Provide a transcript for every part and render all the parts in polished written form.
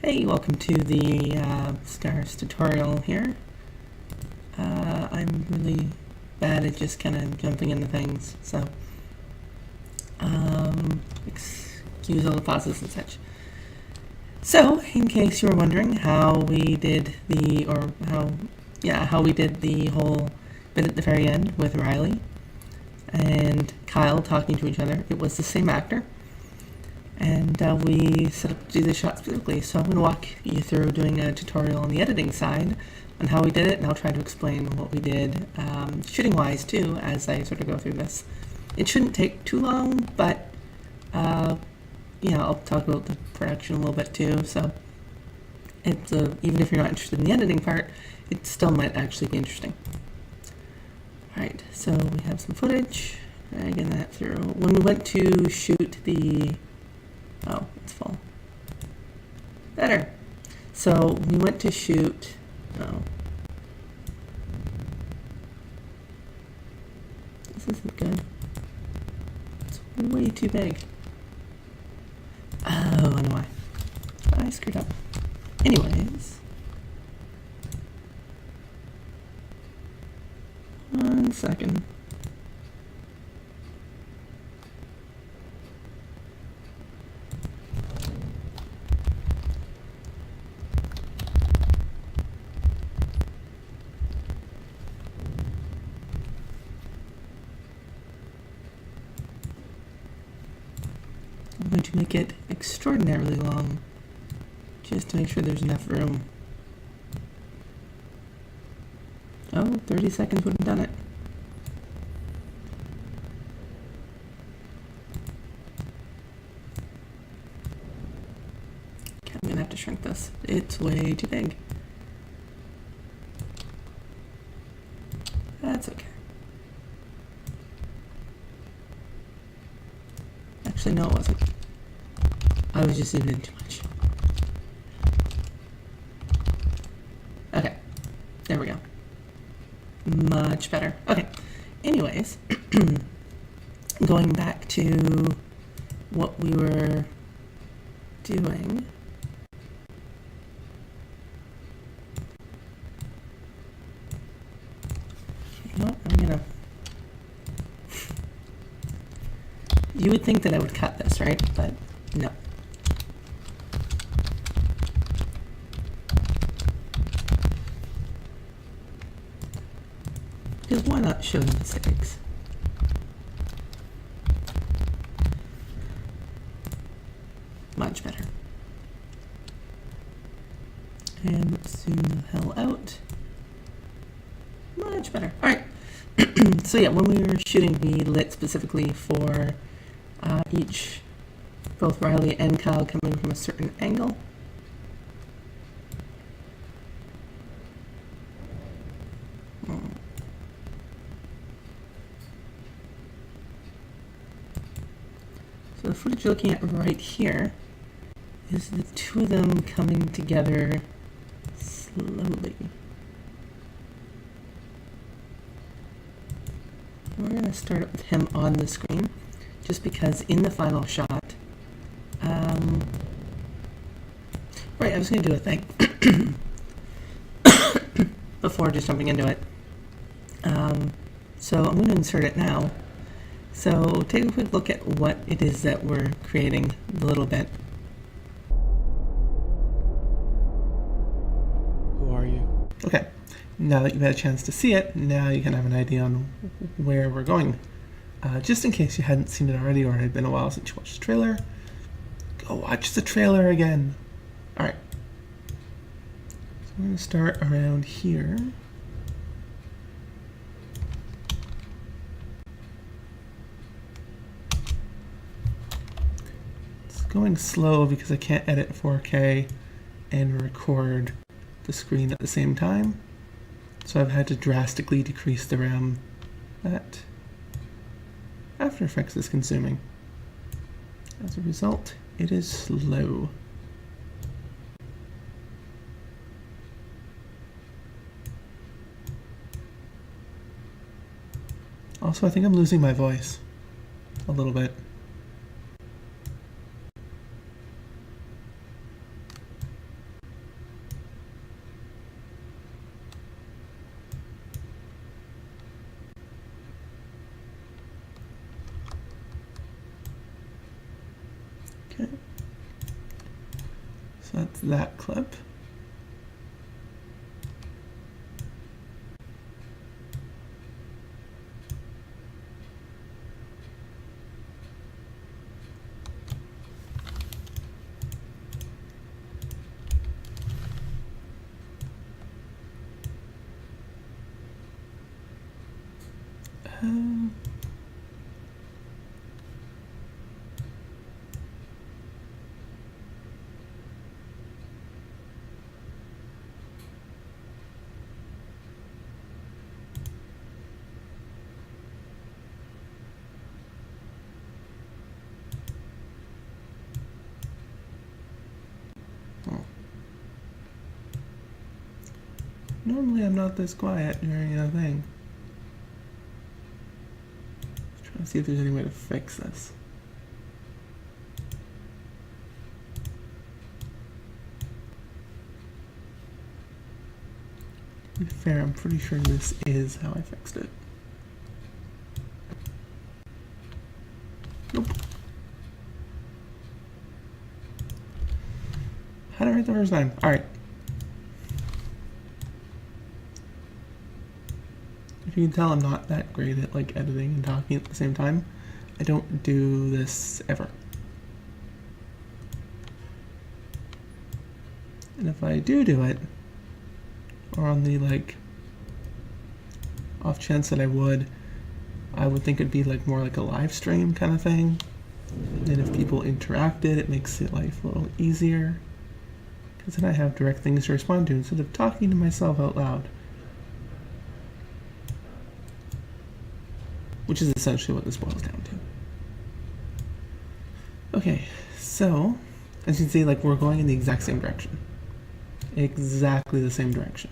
Hey, welcome to the Scars tutorial here. I'm really bad at just kind of jumping into things, so excuse all the pauses and such. So, in case you were wondering how we did how we did the whole bit at the very end with Rylee and Kyle talking to each other, it was the same actor. And we set up to do this shot specifically, so I'm going to walk you through doing a tutorial on the editing side on how we did it, and I'll try to explain what we did shooting-wise too as I sort of go through this. It shouldn't take too long, but I'll talk about the production a little bit too, so it's, even if you're not interested in the editing part, it still might actually be interesting. Alright, so we have some footage, dragging that through. When we went to shoot the... Oh, it's full. Better. So we went to shoot. Oh. This isn't good. It's way too big. Oh, I know why. I screwed up. Anyways. 1 second. I'm going to make it extraordinarily long, just to make sure there's enough room. Oh, 30 seconds would have done it. Okay, I'm gonna have to shrink this. It's way too big. That's okay. Actually, no, it wasn't. I was just zooming in too much. Okay, there we go. Much better. Okay, anyways, going back to what we were doing. You know what, I'm gonna... You would think that I would cut this, right? But no. Because why not show the mistakes? Much better. And zoom the hell out. Much better. Alright. So yeah, when we were shooting, we lit specifically for both Rylee and Kyle coming from a certain angle. So the footage you're looking at right here is the two of them coming together slowly. We're going to start it with him on the screen, just because in the final shot, right, I was going to do a thing before just jumping into it. So I'm going to insert it now. So take a quick look at what it is that we're creating a little bit. Who are you? Okay, now that you've had a chance to see it, now you can have an idea on where we're going. Just in case you hadn't seen it already or it had been a while since you watched the trailer, go watch the trailer again. Alright, so we're going to start around here. It's going slow because I can't edit 4K and record the screen at the same time, so I've had to drastically decrease the RAM that After Effects is consuming. As a result, it is slow. Also, I think I'm losing my voice a little bit. that's that clip. Normally I'm not this quiet during a thing. Just trying to see if there's any way to fix this. To be fair, I'm pretty sure this is how I fixed it. Nope. Had it right the first time. Alright. If you can tell, I'm not that great at like editing and talking at the same time. I don't do this ever. And if I do it, or on the like off chance that I would think it'd be like more like a live stream kind of thing. And then if people interacted, it makes it life a little easier. Because then I have direct things to respond to instead of talking to myself out loud. Which is essentially what this boils down to. Okay, so as you can see, like we're going in the exact same direction. Exactly the same direction.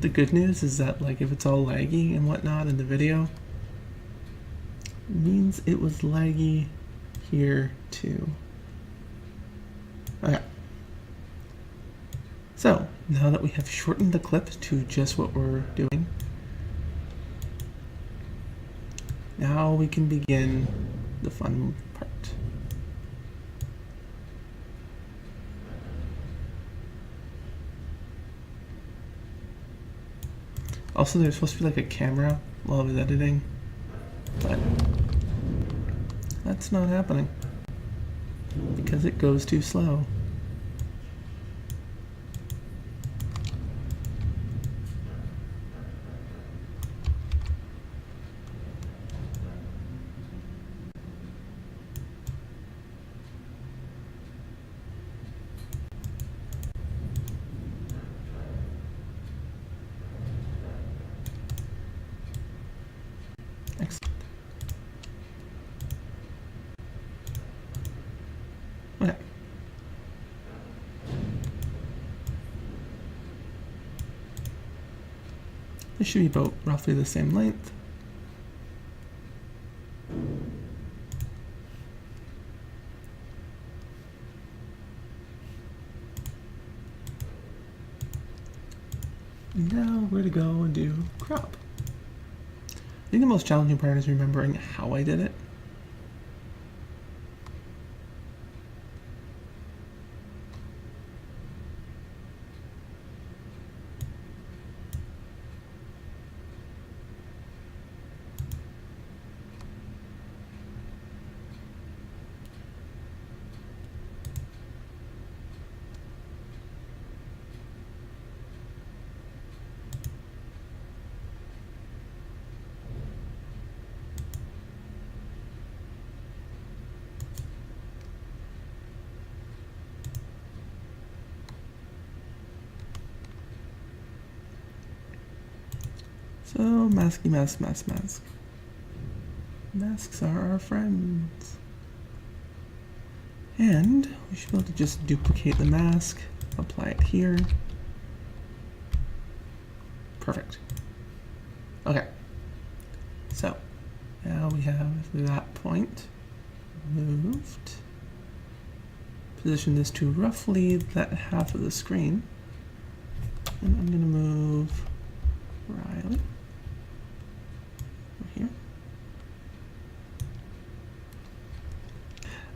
The good news is that like if it's all laggy and whatnot in the video, it means it was laggy here too. Okay. So now that we have shortened the clip to just what we're doing, now we can begin the fun part. Also, there's supposed to be like a camera while I was editing, but that's not happening because it goes too slow. Excellent. Okay. This should be about roughly the same length. Now we're to go and do crop. I think the most challenging part is remembering how I did it. So, masky mask, mask, mask. Masks are our friends. And we should be able to just duplicate the mask, apply it here. Perfect. Okay. So, now we have that point moved. Position this to roughly that half of the screen. And I'm going to move Rylee. Here.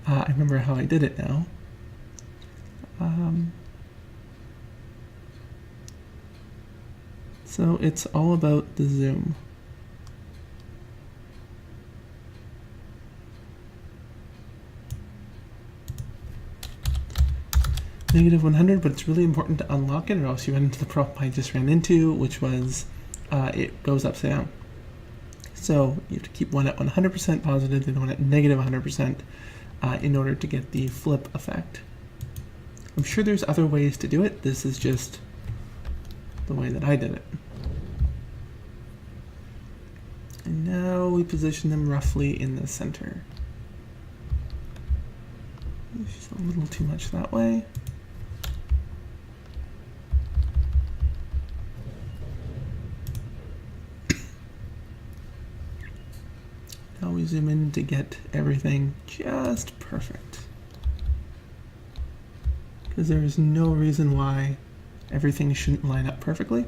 I remember how I did it now. So it's all about the zoom. -100, but it's really important to unlock it or else you run into the problem I just ran into, which was it goes upside down. So you have to keep one at 100% positive and one at -100% in order to get the flip effect. I'm sure there's other ways to do it. This is just the way that I did it. And now we position them roughly in the center. Just a little too much that way. Now we zoom in to get everything just perfect. Because there is no reason why everything shouldn't line up perfectly,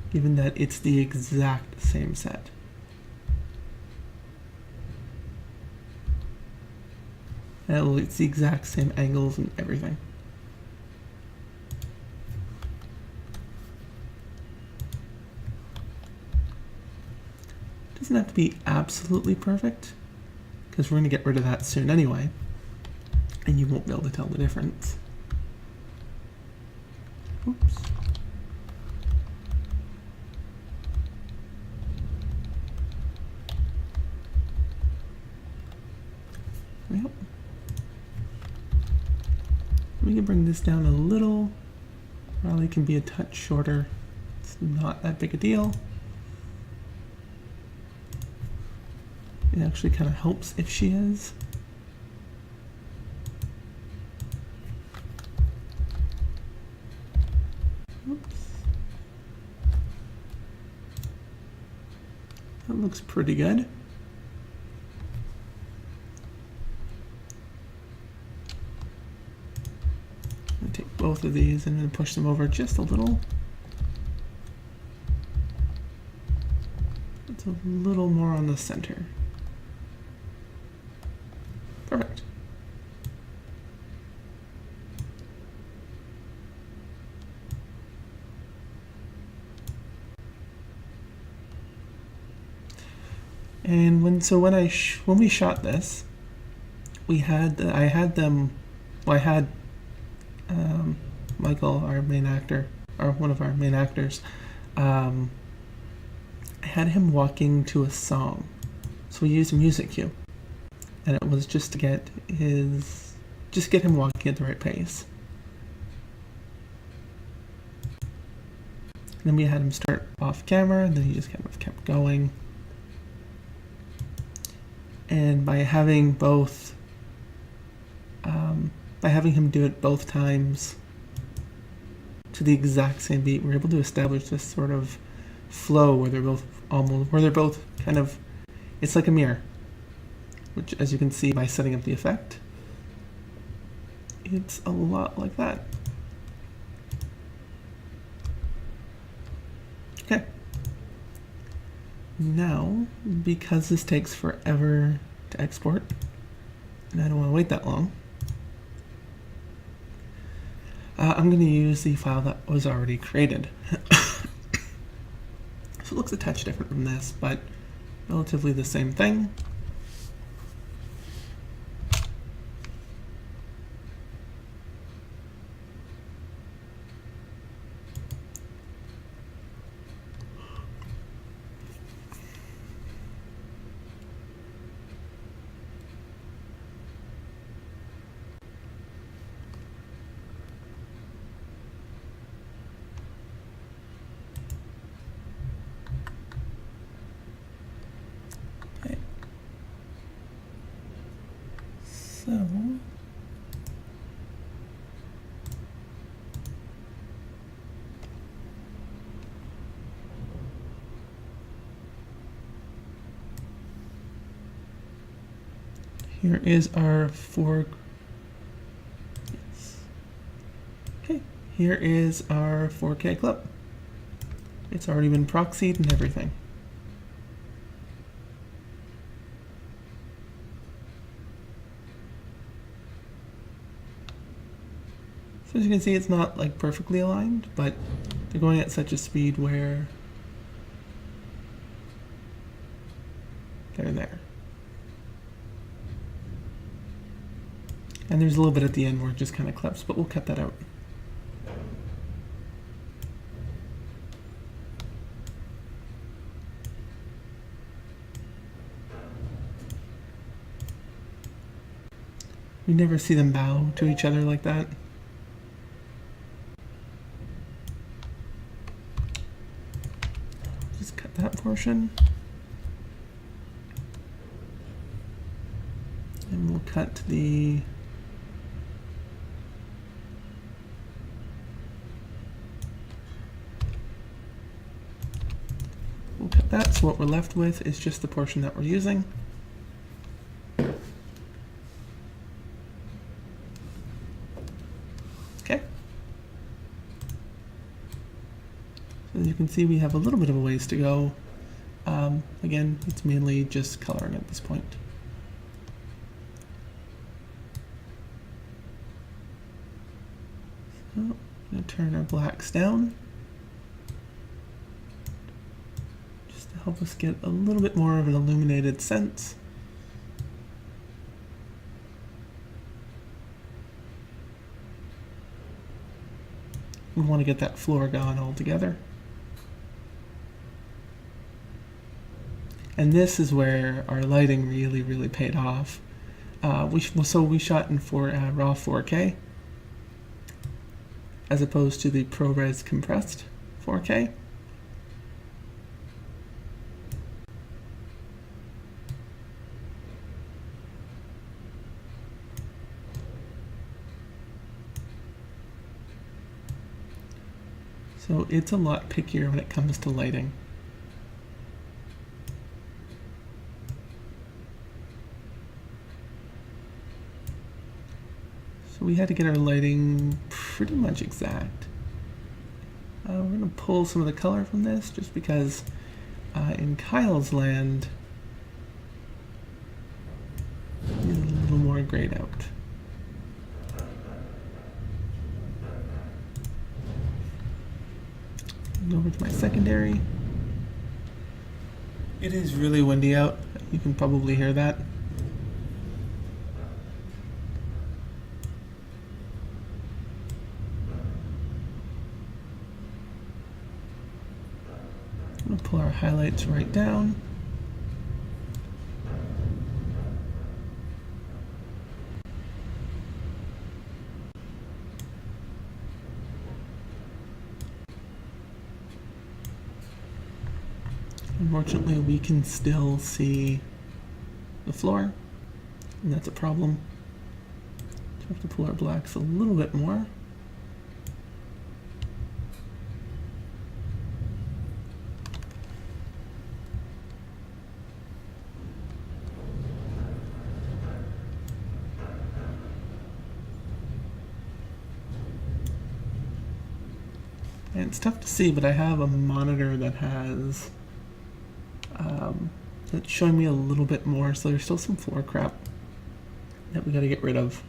given that it's the exact same set. And it's the exact same angles and everything. Doesn't have to be absolutely perfect, because we're going to get rid of that soon anyway, and you won't be able to tell the difference. Oops. Yep. We can bring this down a little. Rylee can be a touch shorter. It's not that big a deal. It actually kind of helps if she is. Oops. That looks pretty good. I'm going to take both of these and then push them over just a little. It's a little more on the center. Perfect. And when we shot this, I had Michael, our main actor, or one of our main actors, I had him walking to a song, so we used a music cue. And it was just to get him walking at the right pace. And then we had him start off camera, and then he just kind of kept going. And by having him do it both times to the exact same beat, we're able to establish this sort of flow where they're both kind of, it's like a mirror. Which, as you can see by setting up the effect, it's a lot like that. Okay. Now, because this takes forever to export, and I don't want to wait that long, I'm going to use the file that was already created. So it looks a touch different from this, but relatively the same thing. So here is our Okay, here is our 4K clip. It's already been proxied and everything. So as you can see, it's not like perfectly aligned, but they're going at such a speed where they're there. And there's a little bit at the end where it just kind of clips, but we'll cut that out. You never see them bow to each other like that. Just cut that portion. And we'll cut the that, so what we're left with is just the portion that we're using. Okay. So as you can see, we have a little bit of a ways to go. Again, it's mainly just coloring at this point. So I'm going to turn our blacks down. Help us get a little bit more of an illuminated sense. We want to get that floor gone altogether. And this is where our lighting really paid off. So we shot in raw 4K as opposed to the ProRes compressed 4K. So it's a lot pickier when it comes to lighting. So we had to get our lighting pretty much exact. We're going to pull some of the color from this just because in Kyle's land, he's a little more grayed out. Over to my secondary. It is really windy out. You can probably hear that. I'm going to pull our highlights right down. Unfortunately, we can still see the floor, and that's a problem. So we have to pull our blacks a little bit more. And it's tough to see, but I have a monitor that has that's showing me a little bit more, so there's still some floor crap that we got to get rid of.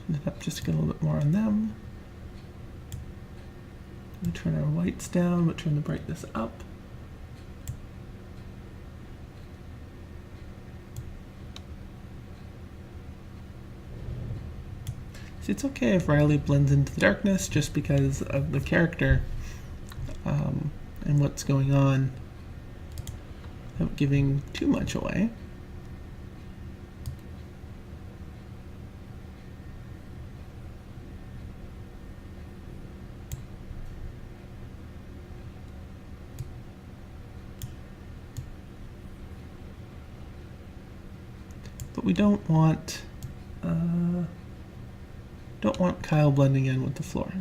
Turn it up just to get a little bit more on them. We turn our whites down, but turn the brightness up. So it's okay if Rylee blends into the darkness just because of the character and what's going on, without giving too much away. But we don't want Kyle blending in with the floor.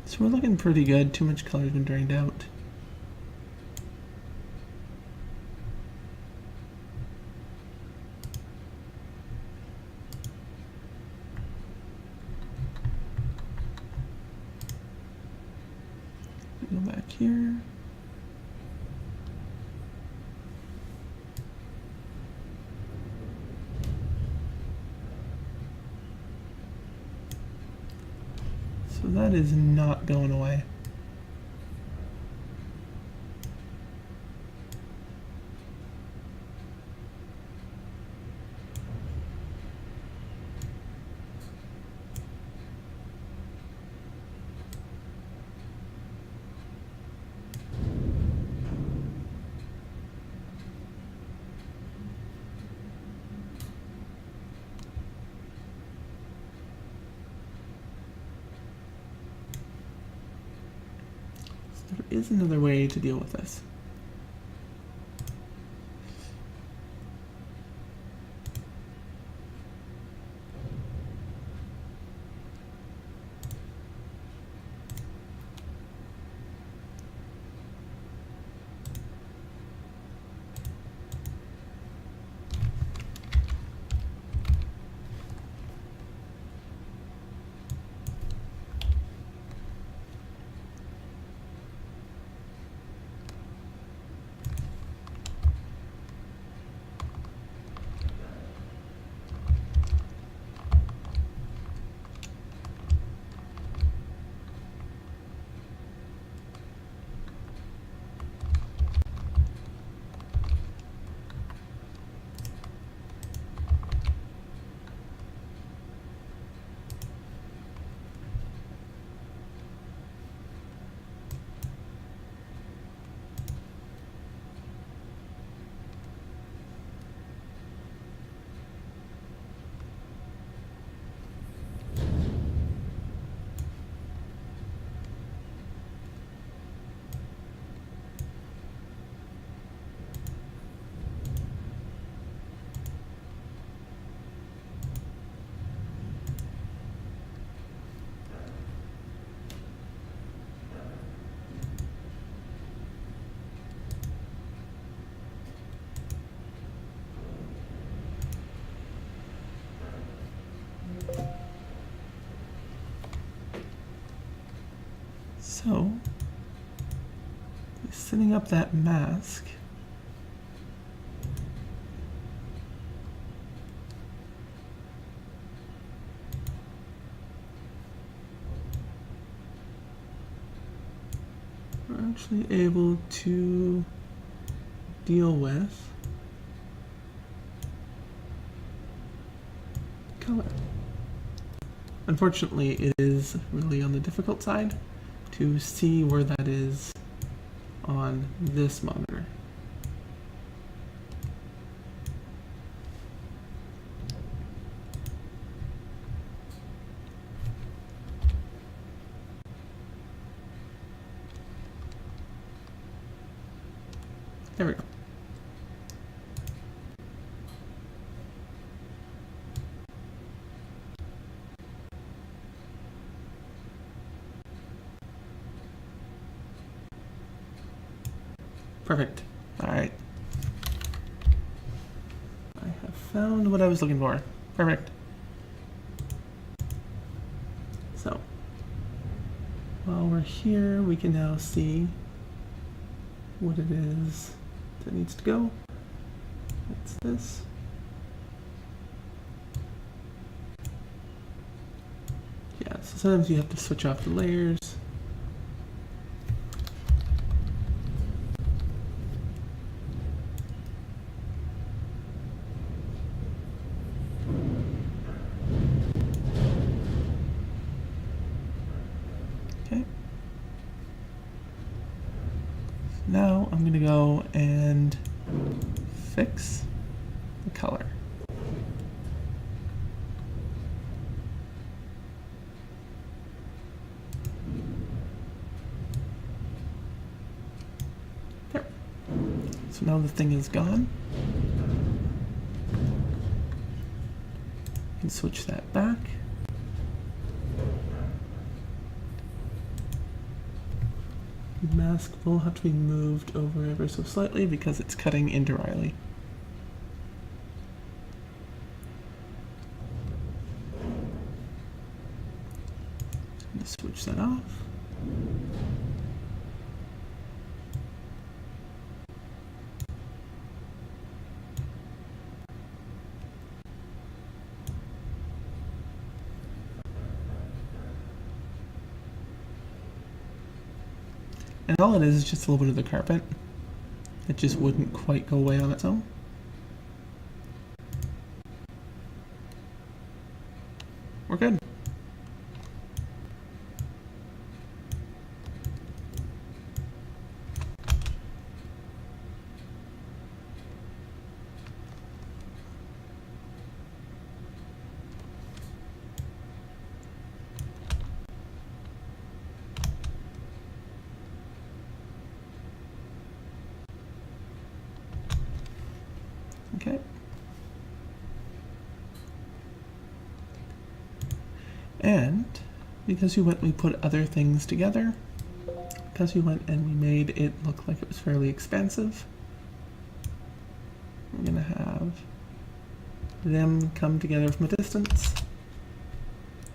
So we're looking pretty good. Too much color's been drained out. Go back here. So that is not going away. There is another way to deal with this. So, setting up that mask, we're actually able to deal with color. Unfortunately, it is really on the difficult side to see where that is on this monitor. There we go. Perfect. All right. I have found what I was looking for. Perfect. So, while we're here, we can now see what it is that needs to go. It's this. Yeah, so sometimes you have to switch off the layers. Now I'm going to go and fix the color. There. So now the thing is gone. You can switch that back. mask will have to be moved over ever so slightly because it's cutting into Rylee. Just switch that off. And all it is just a little bit of the carpet. It just wouldn't quite go away on its own. We're good. Okay. And because we put other things together, because we went and we made it look like it was fairly expansive, we're gonna have them come together from a distance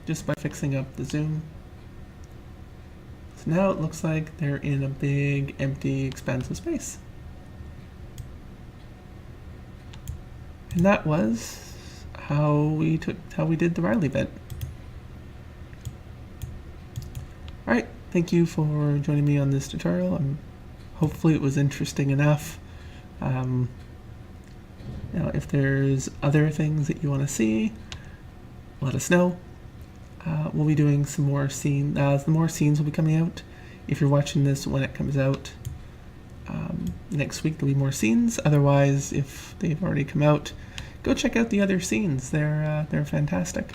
just by fixing up the zoom. So now it looks like they're in a big, empty, expansive space. And that was how we did the Rylee bit. Alright, thank you for joining me on this tutorial. Hopefully it was interesting enough. Now if there's other things that you want to see, let us know. We'll be doing some more scenes. The more scenes will be coming out. If you're watching this when it comes out, next week there'll be more scenes. Otherwise, if they've already come out, go check out the other scenes. They're fantastic.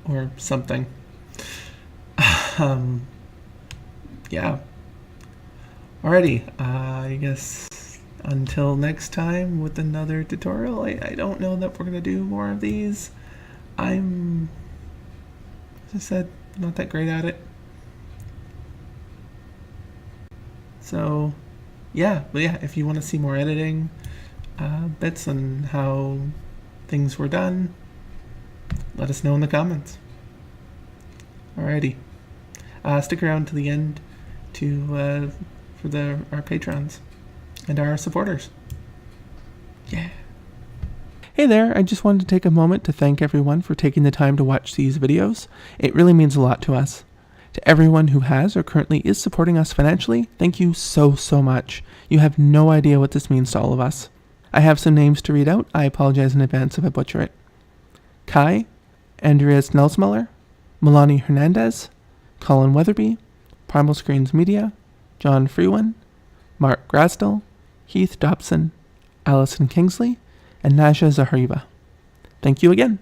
Or something. Yeah. Alrighty. I guess until next time with another tutorial. I don't know that we're gonna do more of these. I'm, as I said, not that great at it. So, yeah, but yeah, if you want to see more editing bits on how things were done, let us know in the comments. Alrighty, stick around to the end for our patrons and our supporters. Yeah. Hey there, I just wanted to take a moment to thank everyone for taking the time to watch these videos. It really means a lot to us. To everyone who has or currently is supporting us financially, thank you so much. You have no idea what this means to all of us. I have some names to read out. I apologize in advance if I butcher it. Kai, Andreas Nelsmuller, Melanie Hernandez, Colin Weatherby, Primal Screens Media, John Freewan, Mark Grasdell, Heath Dobson, Allison Kingsley, and Naja Zahariva. Thank you again.